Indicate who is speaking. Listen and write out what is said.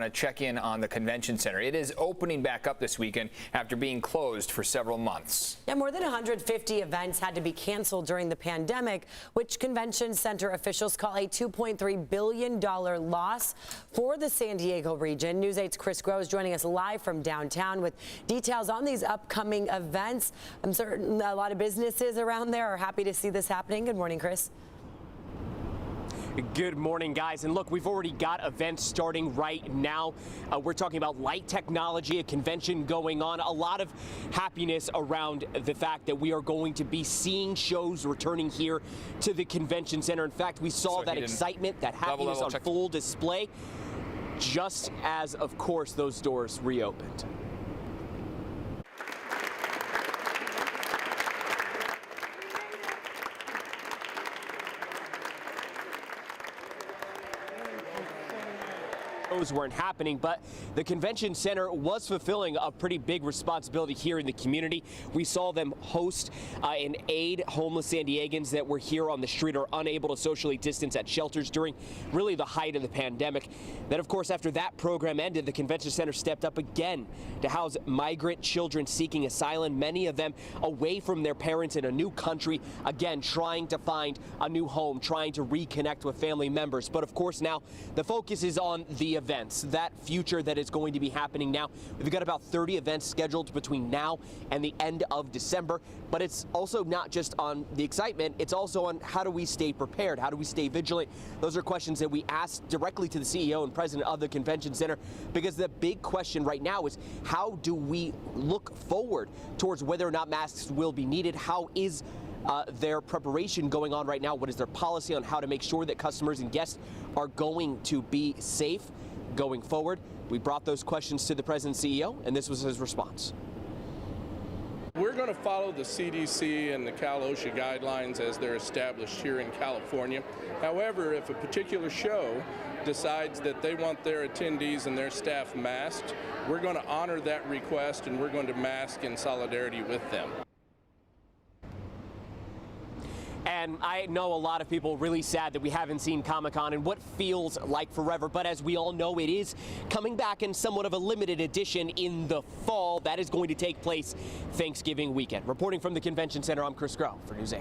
Speaker 1: To check in on the convention center. It is opening back up this weekend after being closed for several months.
Speaker 2: Yeah, more than 150 events had to be canceled during the pandemic, which convention center officials call a $2.3 billion loss for the San Diego region. News 8's Chris Groh is joining us live from downtown with details on these upcoming events. I'm certain a lot of businesses around there are happy to see this happening. Good morning, Chris.
Speaker 3: Good morning, guys. And look, we've already got events starting right now. We're talking about light technology, a convention going on. A lot of happiness around the fact that we are going to be seeing shows returning here to the convention center. In fact, we saw that excitement, that happiness on full display, just as, of course, those doors reopened. Those weren't happening, but the convention center was fulfilling a pretty big responsibility here in the community. We saw them host and aid homeless San Diegans that were here on the street or unable to socially distance at shelters during really the height of the pandemic. Then, of course, after that program ended, the convention center stepped up again to house migrant children seeking asylum, many of them away from their parents in a new country, again, trying to find a new home, trying to reconnect with family members. But, of course, now the focus is on the events, that future that is going to be happening now. We've got about 30 events scheduled between now and the end of December, but it's also not just on the excitement, it's also on how do we stay prepared, how do we stay vigilant. Those are questions that we asked directly to the CEO and president of the convention center, because the big question right now is how do we look forward towards whether or not masks will be needed? How is their preparation going on right now? What is their policy on how to make sure that customers and guests are going to be safe going forward? We brought those questions to the president and CEO, and this was his response.
Speaker 4: We're going to follow the CDC and the Cal OSHA guidelines as they're established here in California. However, if a particular show decides that they want their attendees and their staff masked, we're going to honor that request and we're going to mask in solidarity with them.
Speaker 3: And I know a lot of people really sad that we haven't seen Comic-Con in what feels like forever, but as we all know, it is coming back in somewhat of a limited edition in the fall. That is going to take place Thanksgiving weekend. Reporting from the convention center, I'm Chris Groh for News 8.